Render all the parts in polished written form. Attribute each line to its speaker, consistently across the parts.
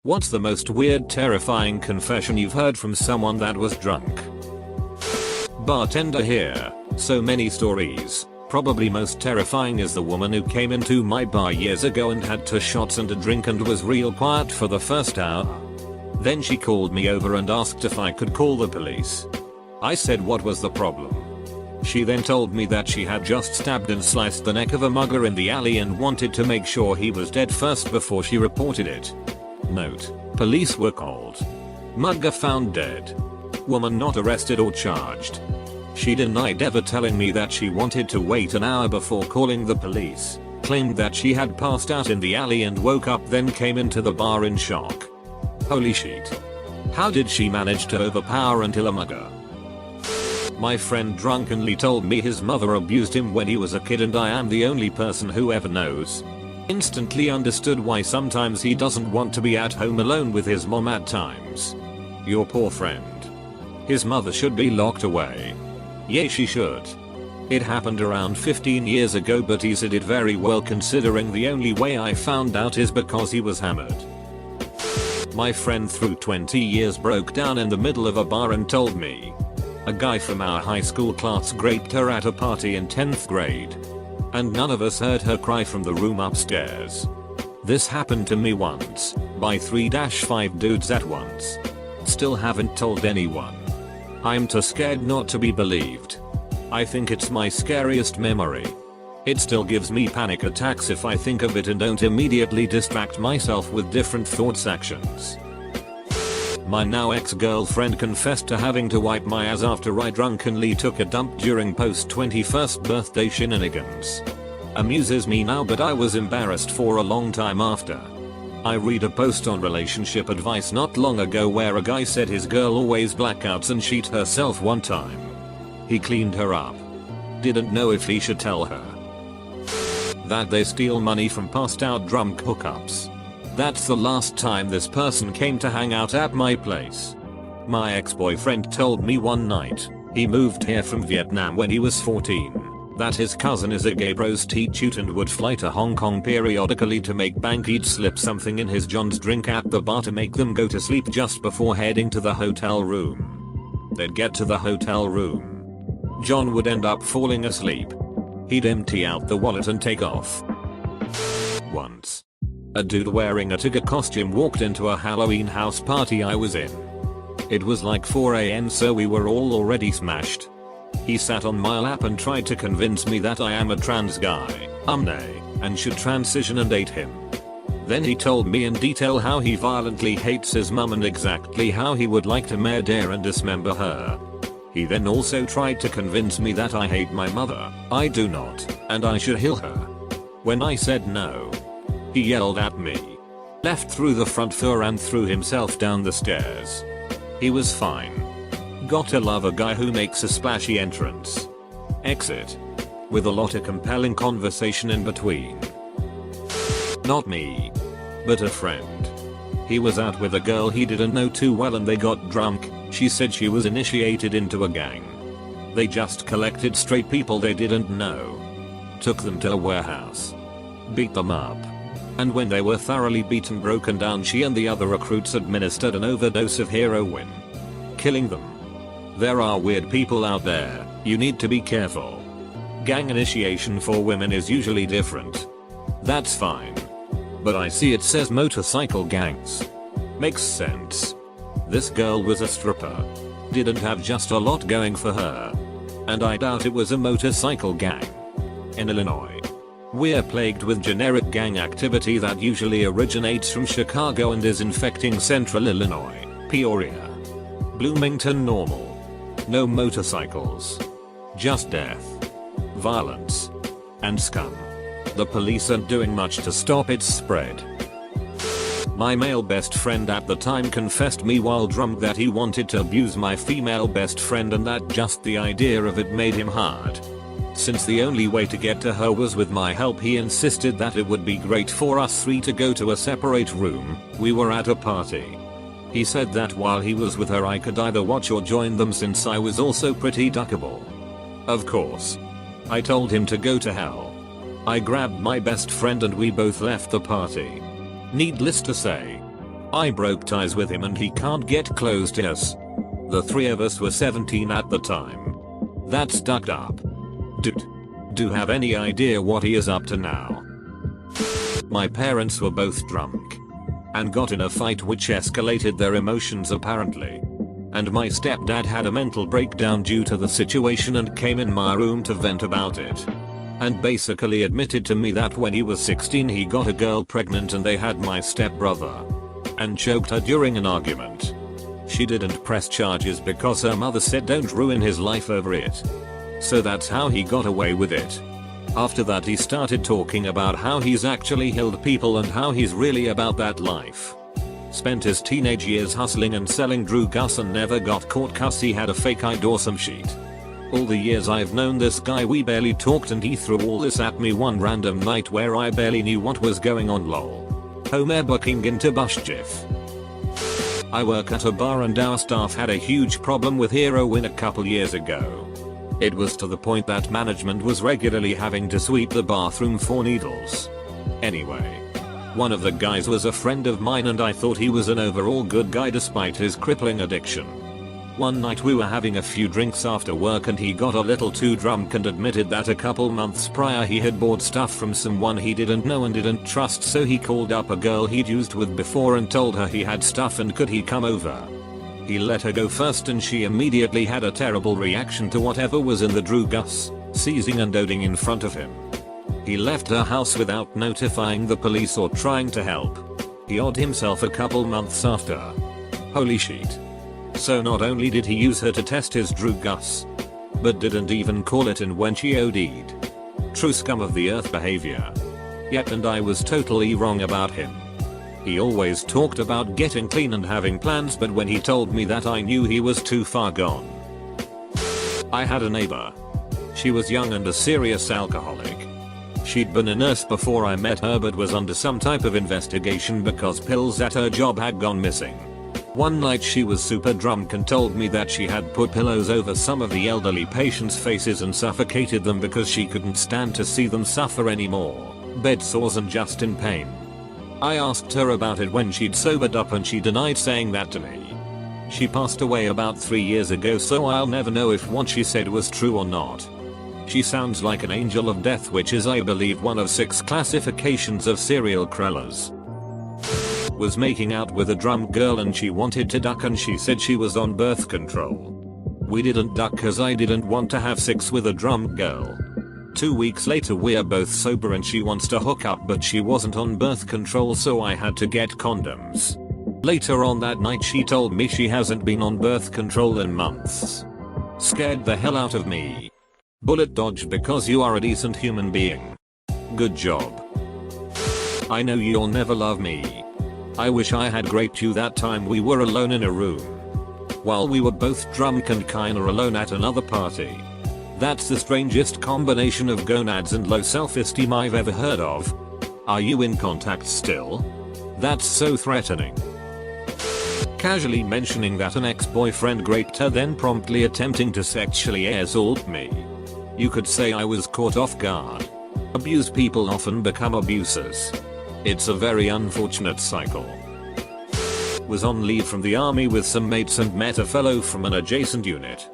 Speaker 1: What's the most weird, terrifying confession you've heard from someone that was drunk? Bartender here. So many stories. Probably most terrifying is the woman who came into my bar years ago and had 2 shots and a drink and was real quiet for the first hour. Then she called me over and asked if I could call the police. I said what was the problem. She then told me that she had just stabbed and sliced the neck of a mugger in the alley and wanted to make sure he was dead first before she reported it. Note: police were called. Mugger found dead. Woman not arrested or charged. She denied ever telling me that she wanted to wait an hour before calling the police, claimed that she had passed out in the alley and woke up, then came into the bar in shock. Holy shit. How did she manage to overpower and kill a mugger? My friend drunkenly told me his mother abused him when he was a kid, and I am the only person who ever knows. Instantly understood why sometimes he doesn't want to be at home alone with his mom at times. Your poor friend. His mother should be locked away. Yeah, she should. It happened around 15 years ago, but he said it very well considering the only way I found out is because he was hammered. My friend through 20 years broke down in the middle of a bar and told me. A guy from our high school class raped her at a party in 10th grade. And none of us heard her cry from the room upstairs. This happened to me once, by 3-5 dudes at once. Still haven't told anyone. I'm too scared not to be believed. I think it's my scariest memory. It still gives me panic attacks if I think of it and don't immediately distract myself with different thoughts actions. My now ex-girlfriend confessed to having to wipe my ass after I drunkenly took a dump during post-21st birthday shenanigans. Amuses me now, but I was embarrassed for a long time after. I read a post on relationship advice not long ago where a guy said his girl always blackouts and she'd herself one time. He cleaned her up. Didn't know if he should tell her that they steal money from passed out drunk hookups. That's the last time this person came to hang out at my place. My ex-boyfriend told me one night, he moved here from Vietnam when he was 14, that his cousin is a gay prostitute and would fly to Hong Kong periodically to make bank. He'd slip something in his John's drink at the bar to make them go to sleep just before heading to the hotel room. They'd get to the hotel room. John would end up falling asleep. He'd empty out the wallet and take off. Once, a dude wearing a tiger costume walked into a Halloween house party I was in. It was like 4 AM, so we were all already smashed. He sat on my lap and tried to convince me that I am a trans guy, and should transition and date him. Then he told me in detail how he violently hates his mum and exactly how he would like to murder and dismember her. He then also tried to convince me that I hate my mother, I do not, and I should heal her. When I said no, he yelled at me, left through the front door and threw himself down the stairs. He was fine. Gotta love a guy who makes a splashy entrance. Exit. With a lot of compelling conversation in between. Not me, but a friend. He was out with a girl he didn't know too well and they got drunk. She said she was initiated into a gang. They just collected straight people they didn't know. Took them to a warehouse. Beat them up. And when they were thoroughly beaten, broken down, she and the other recruits administered an overdose of heroin, killing them. There are weird people out there, you need to be careful. Gang initiation for women is usually different. That's fine. But I see it says motorcycle gangs. Makes sense. This girl was a stripper. Didn't have just a lot going for her. And I doubt it was a motorcycle gang. In Illinois, we're plagued with generic gang activity that usually originates from Chicago and is infecting central Illinois, Peoria, Bloomington. Normal. No motorcycles. Just death, violence, and scum. The police aren't doing much to stop its spread. My male best friend at the time confessed me while drunk that he wanted to abuse my female best friend and that just the idea of it made him hard. Since the only way to get to her was with my help, he insisted that it would be great for us 3 to go to a separate room. We were at a party. He said that while he was with her I could either watch or join them since I was also pretty duckable. Of course. I told him to go to hell. I grabbed my best friend and we both left the party. Needless to say, I broke ties with him and he can't get close to us. The three of us were 17 at the time. That's stuck up. Dude. Do you have any idea what he is up to now? My parents were both drunk and got in a fight which escalated their emotions apparently. And my stepdad had a mental breakdown due to the situation and came in my room to vent about it. And basically admitted to me that when he was 16 he got a girl pregnant and they had my stepbrother. And choked her during an argument. She didn't press charges because her mother said don't ruin his life over it. So that's how he got away with it. After that he started talking about how he's actually healed people and how he's really about that life. Spent his teenage years hustling and selling Drew Gus and never got caught cause he had a fake ID or some shit. All the years I've known this guy we barely talked and he threw all this at me one random night where I barely knew what was going on lol. Homer booking into Bushjiff. I work at a bar and our staff had a huge problem with heroin a couple years ago. It was to the point that management was regularly having to sweep the bathroom for needles. Anyway. One of the guys was a friend of mine and I thought he was an overall good guy despite his crippling addiction. One night we were having a few drinks after work and he got a little too drunk and admitted that a couple months prior he had bought stuff from someone he didn't know and didn't trust, so he called up a girl he'd used with before and told her he had stuff and could he come over. He let her go first and she immediately had a terrible reaction to whatever was in the Drew Gus, seizing and doting in front of him. He left her house without notifying the police or trying to help. He odded himself a couple months after. Holy shit. So not only did he use her to test his Drew Gus, but didn't even call it in when she OD'd. True scum of the earth behavior. Yet and I was totally wrong about him. He always talked about getting clean and having plans, but when he told me that I knew he was too far gone. I had a neighbor. She was young and a serious alcoholic. She'd been a nurse before I met her but was under some type of investigation because pills at her job had gone missing. One night she was super drunk and told me that she had put pillows over some of the elderly patients' faces and suffocated them because she couldn't stand to see them suffer anymore, bed sores and just in pain. I asked her about it when she'd sobered up and she denied saying that to me. She passed away about 3 years ago, so I'll never know if what she said was true or not. She sounds like an angel of death, which is I believe one of 6 classifications of serial killers. Was making out with a drunk girl and she wanted to duck and she said she was on birth control. We didn't duck cause I didn't want to have sex with a drunk girl. 2 weeks later we're both sober and she wants to hook up but she wasn't on birth control, so I had to get condoms. Later on that night she told me she hasn't been on birth control in months. Scared the hell out of me. Bullet dodged because you are a decent human being. Good job. I know you'll never love me. I wish I had raped you that time we were alone in a room. While we were both drunk and kinda alone at another party. That's the strangest combination of gonads and low self-esteem I've ever heard of. Are you in contact still? That's so threatening. Casually mentioning that an ex-boyfriend raped her, then promptly attempting to sexually assault me. You could say I was caught off guard. Abused people often become abusers. It's a very unfortunate cycle. Was on leave from the army with some mates and met a fellow from an adjacent unit.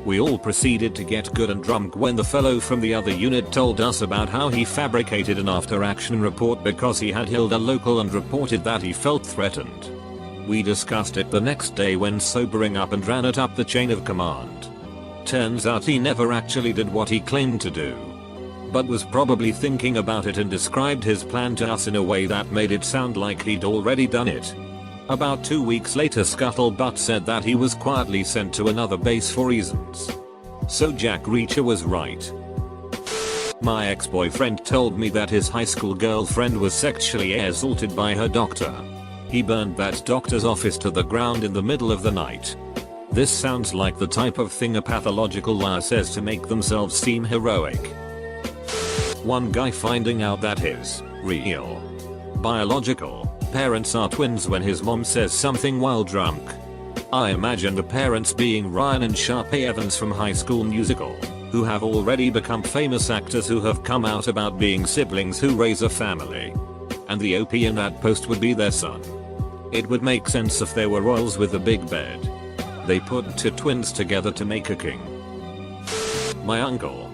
Speaker 1: We all proceeded to get good and drunk when the fellow from the other unit told us about how he fabricated an after-action report because he had killed a local and reported that he felt threatened. We discussed it the next day when sobering up and ran it up the chain of command. Turns out he never actually did what he claimed to do, but was probably thinking about it and described his plan to us in a way that made it sound like he'd already done it. About 2 weeks later Scuttlebutt said that he was quietly sent to another base for reasons. So Jack Reacher was right. My ex-boyfriend told me that his high school girlfriend was sexually assaulted by her doctor. He burned that doctor's office to the ground in the middle of the night. This sounds like the type of thing a pathological liar says to make themselves seem heroic. One guy finding out that his real biological parents are twins when his mom says something while drunk. I imagine the parents being Ryan and Sharpay Evans from High School Musical, who have already become famous actors who have come out about being siblings who raise a family. And the OP in that post would be their son. It would make sense if they were royals with a big bed. They put two twins together to make a king. My uncle,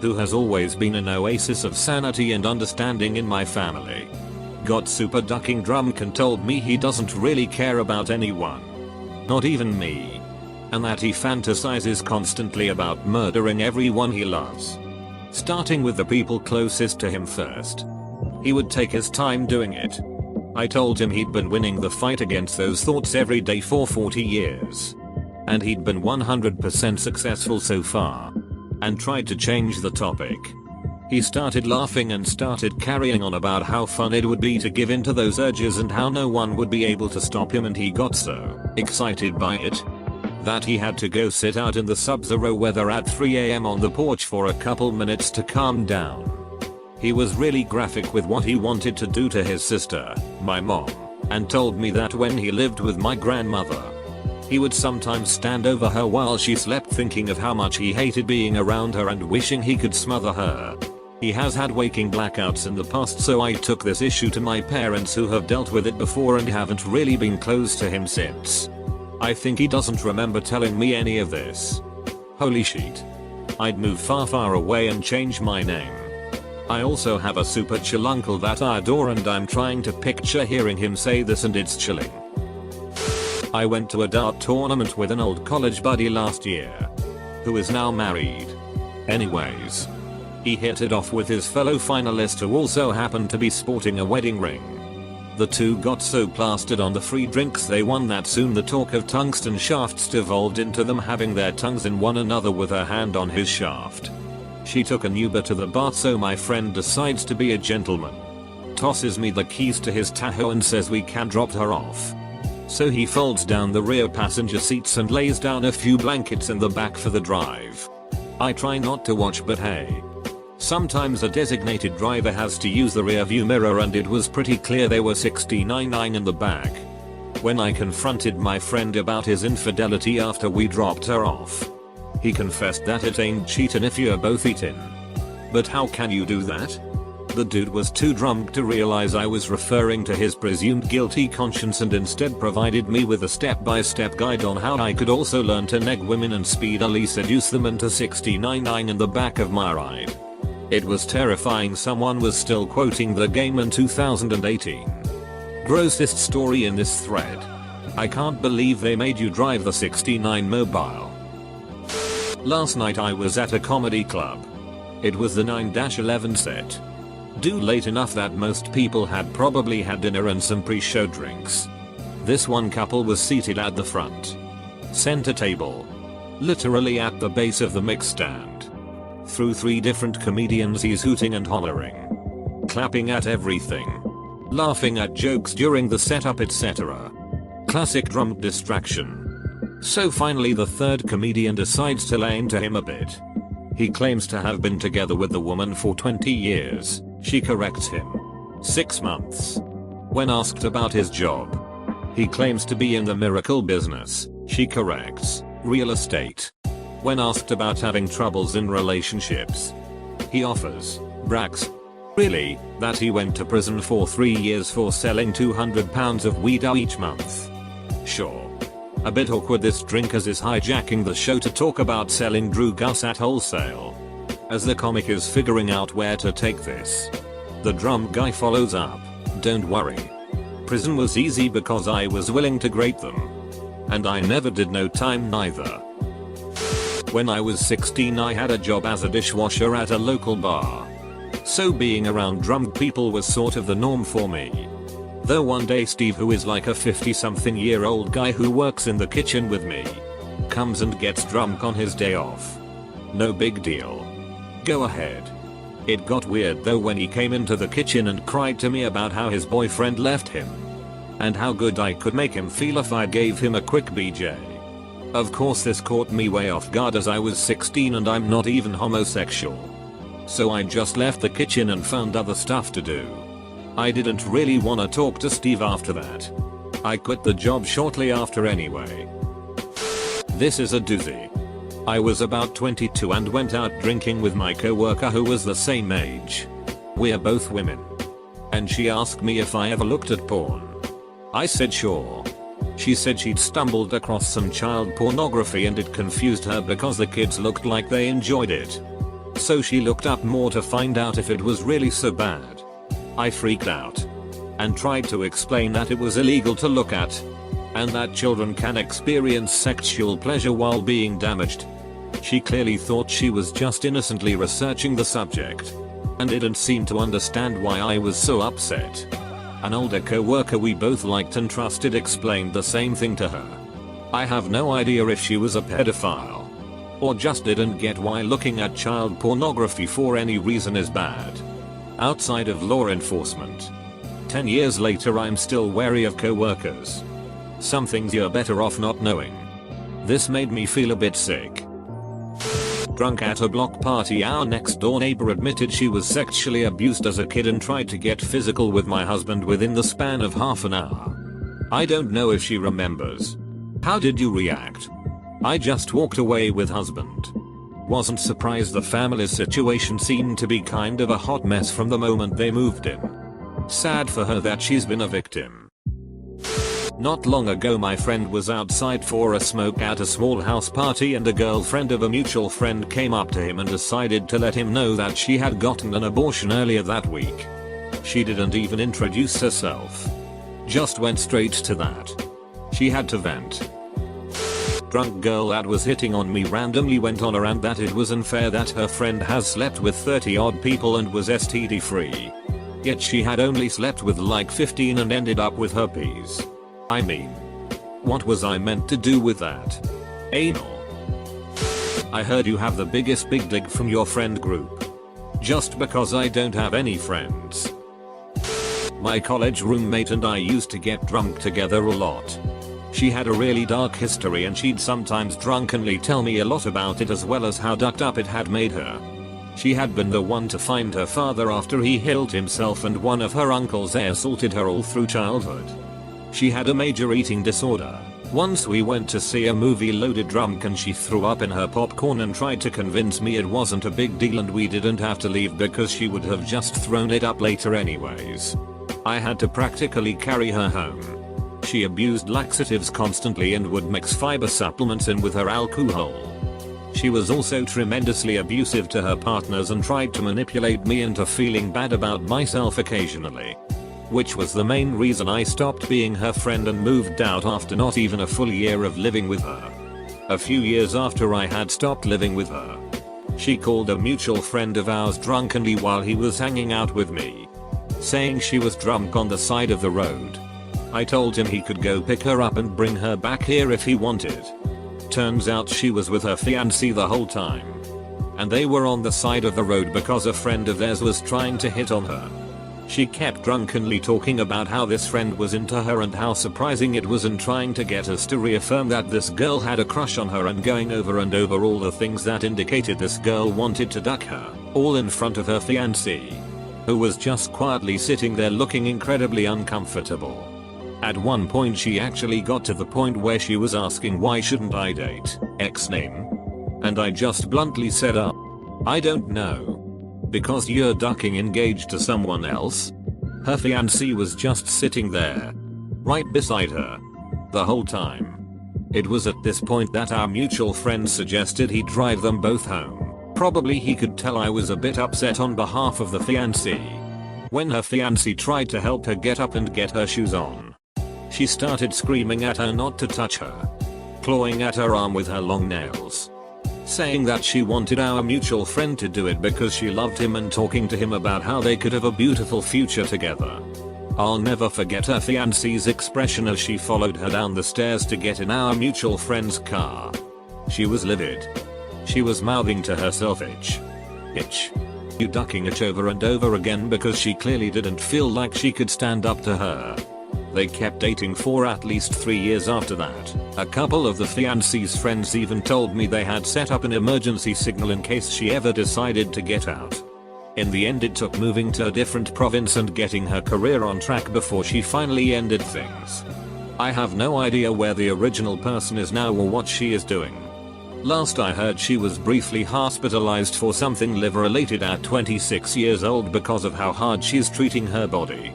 Speaker 1: who has always been an oasis of sanity and understanding in my family, got super ducking drunk and told me he doesn't really care about anyone. Not even me. And that he fantasizes constantly about murdering everyone he loves. Starting with the people closest to him first. He would take his time doing it. I told him he'd been winning the fight against those thoughts every day for 40 years. And he'd been 100% successful so far. And tried to change the topic. He started laughing and started carrying on about how fun it would be to give in to those urges and how no one would be able to stop him, and he got so excited by it that he had to go sit out in the sub-zero weather at 3 AM on the porch for a couple minutes to calm down. He was really graphic with what he wanted to do to his sister, my mom, and told me that when he lived with my grandmother, he would sometimes stand over her while she slept thinking of how much he hated being around her and wishing he could smother her. He has had waking blackouts in the past, so I took this issue to my parents, who have dealt with it before and haven't really been close to him since. I think he doesn't remember telling me any of this. Holy shit. I'd move far away and change my name. I also have a super chill uncle that I adore, and I'm trying to picture hearing him say this, and it's chilling. I went to a dart tournament with an old college buddy last year, who is now married. Anyways, he hit it off with his fellow finalist, who also happened to be sporting a wedding ring. The two got so plastered on the free drinks they won that soon the talk of tungsten shafts devolved into them having their tongues in one another with her hand on his shaft. She took an Uber to the bar, so my friend decides to be a gentleman. Tosses me the keys to his Tahoe and says we can drop her off. So he folds down the rear passenger seats and lays down a few blankets in the back for the drive. I try not to watch, but hey. Sometimes a designated driver has to use the rear view mirror, and it was pretty clear they were 69.9 in the back. When I confronted my friend about his infidelity after we dropped her off, he confessed that it ain't cheatin' if you're both eatin'. But how can you do that? The dude was too drunk to realize I was referring to his presumed guilty conscience, and instead provided me with a step-by-step guide on how I could also learn to neg women and speedily seduce them into 69.9 in the back of my ride. It was terrifying. Someone was still quoting the game in 2018. Grossest story in this thread. I can't believe they made you drive the 69 mobile. Last night I was at a comedy club. It was the 9-11 set. Due late enough that most people had probably had dinner and some pre-show drinks. This one couple was seated at the front center table, literally at the base of the mix stand. Through 3 different comedians he's hooting and hollering, clapping at everything, laughing at jokes during the setup, etc. Classic drunk distraction. So finally the third comedian decides to lay into him a bit. He claims to have been together with the woman for 20 years. She corrects him. 6 months. When asked about his job, he claims to be in the miracle business. She corrects, real estate. When asked about having troubles in relationships, he offers, brags, really, that he went to prison for 3 years for selling 200 pounds of weed each month. Sure. A bit awkward this drinkers is hijacking the show to talk about selling Drew Gus at wholesale. As the comic is figuring out where to take this, the drum guy follows up, don't worry. Prison was easy because I was willing to grate them. And I never did no time neither. When I was 16 I had a job as a dishwasher at a local bar. So being around drunk people was sort of the norm for me. Though one day Steve, who is like a 50-something-year-old guy who works in the kitchen with me, comes and gets drunk on his day off. No big deal. Go ahead. It got weird though when he came into the kitchen and cried to me about how his boyfriend left him. And how good I could make him feel if I gave him a quick BJ. Of course this caught me way off guard as I was 16 and I'm not even homosexual. So I just left the kitchen and found other stuff to do. I didn't really want to talk to Steve after that. I quit the job shortly after anyway. This is a doozy. I was about 22 and went out drinking with my coworker who was the same age. We're both women. And she asked me if I ever looked at porn. I said sure. She said she'd stumbled across some child pornography and it confused her because the kids looked like they enjoyed it. So she looked up more to find out if it was really so bad. I freaked out and tried to explain that it was illegal to look at and that children can experience sexual pleasure while being damaged. She clearly thought she was just innocently researching the subject and didn't seem to understand why I was so upset. An older co-worker we both liked and trusted explained the same thing to her. I have no idea if she was a pedophile or just didn't get why looking at child pornography for any reason is bad. Outside of law enforcement, 10 years later I'm still wary of co-workers. Some things you're better off not knowing. This made me feel a bit sick. Drunk at a block party, our next door neighbor admitted she was sexually abused as a kid and tried to get physical with my husband within the span of half an hour. I don't know if she remembers. How did you react? I just walked away with husband. Wasn't surprised. The family's situation seemed to be kind of a hot mess from the moment they moved in. Sad for her that she's been a victim. Not long ago my friend was outside for a smoke at a small house party and a girlfriend of a mutual friend came up to him and decided to let him know that she had gotten an abortion earlier that week. She didn't even introduce herself. Just went straight to that. She had to vent. Drunk girl that was hitting on me randomly went on a rant that it was unfair that her friend has slept with 30 odd people and was STD free. Yet she had only slept with like 15 and ended up with herpes. I mean, what was I meant to do with that? Anal. I heard you have the biggest big dig from your friend group. Just because I don't have any friends. My college roommate and I used to get drunk together a lot. She had a really dark history and she'd sometimes drunkenly tell me a lot about it as well as how ducked up it had made her. She had been the one to find her father after he killed himself and one of her uncles assaulted her all through childhood. She had a major eating disorder. Once we went to see a movie loaded drunk and she threw up in her popcorn and tried to convince me it wasn't a big deal and we didn't have to leave because she would have just thrown it up later anyways. I had to practically carry her home. She abused laxatives constantly and would mix fiber supplements in with her alcohol. She was also tremendously abusive to her partners and tried to manipulate me into feeling bad about myself occasionally. Which was the main reason I stopped being her friend and moved out after not even a full year of living with her. A few years after I had stopped living with her, she called a mutual friend of ours drunkenly while he was hanging out with me, saying she was drunk on the side of the road. I told him he could go pick her up and bring her back here if he wanted. Turns out she was with her fiancé the whole time. And they were on the side of the road because a friend of theirs was trying to hit on her. She kept drunkenly talking about how this friend was into her and how surprising it was and trying to get us to reaffirm that this girl had a crush on her and going over and over all the things that indicated this girl wanted to duck her, all in front of her fiancé, who was just quietly sitting there looking incredibly uncomfortable. At one point she actually got to the point where she was asking why shouldn't I date X name? And I just bluntly said I don't know. Because you're ducking engaged to someone else? Her fiancé was just sitting there, right beside her, the whole time. It was at this point that our mutual friend suggested he drive them both home. Probably he could tell I was a bit upset on behalf of the fiancé. When her fiancé tried to help her get up and get her shoes on, she started screaming at her not to touch her, clawing at her arm with her long nails, saying that she wanted our mutual friend to do it because she loved him and talking to him about how they could have a beautiful future together. I'll never forget her fiancé's expression as she followed her down the stairs to get in our mutual friend's car. She was livid. She was mouthing to herself itch. You ducking it over and over again because she clearly didn't feel like she could stand up to her. They kept dating for at least 3 years after that. A couple of the fiancé's friends even told me they had set up an emergency signal in case she ever decided to get out. In the end it took moving to a different province and getting her career on track before she finally ended things. I have no idea where the original person is now or what she is doing. Last I heard she was briefly hospitalized for something liver related at 26 years old because of how hard she's treating her body.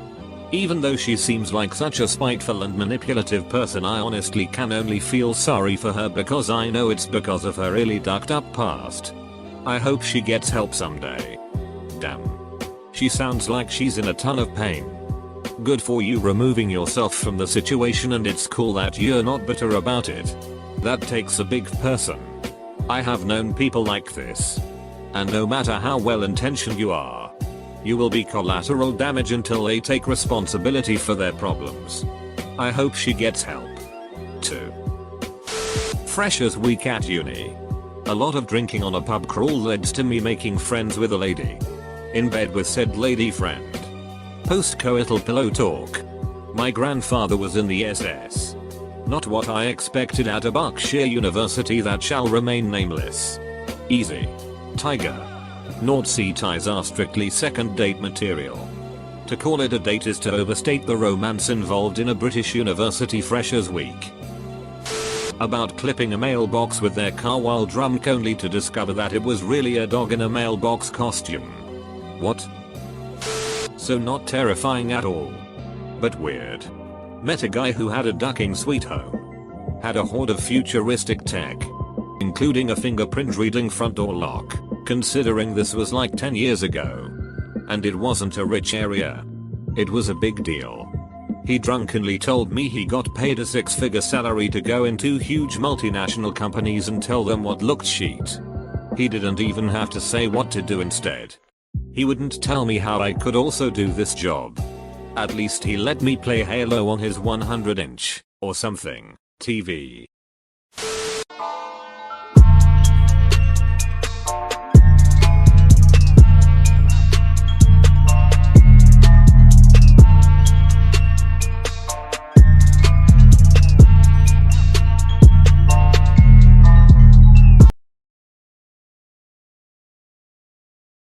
Speaker 1: Even though she seems like such a spiteful and manipulative person, I honestly can only feel sorry for her because I know it's because of her really ducked up past. I hope she gets help someday. Damn. She sounds like she's in a ton of pain. Good for you removing yourself from the situation, and it's cool that you're not bitter about it. That takes a big person. I have known people like this. And no matter how well intentioned you are, you will be collateral damage until they take responsibility for their problems. I hope she gets help. 2. Freshers week at uni. A lot of drinking on a pub crawl led to me making friends with a lady. In bed with said lady friend. Post-coital pillow talk. My grandfather was in the SS. Not what I expected at a Berkshire university that shall remain nameless. Easy. Tiger. North-sea ties are strictly second date material. To call it a date is to overstate the romance involved in a British university freshers week. About clipping a mailbox with their car while drunk only to discover that it was really a dog in a mailbox costume. What? So not terrifying at all. But weird. Met a guy who had a ducking sweet home. Had a horde of futuristic tech. Including a fingerprint reading front door lock. Considering this was like 10 years ago. And it wasn't a rich area. It was a big deal. He drunkenly told me he got paid a 6-figure salary to go into huge multinational companies and tell them what looked shit. He didn't even have to say what to do instead. He wouldn't tell me how I could also do this job. At least he let me play Halo on his 100-inch, or something, TV.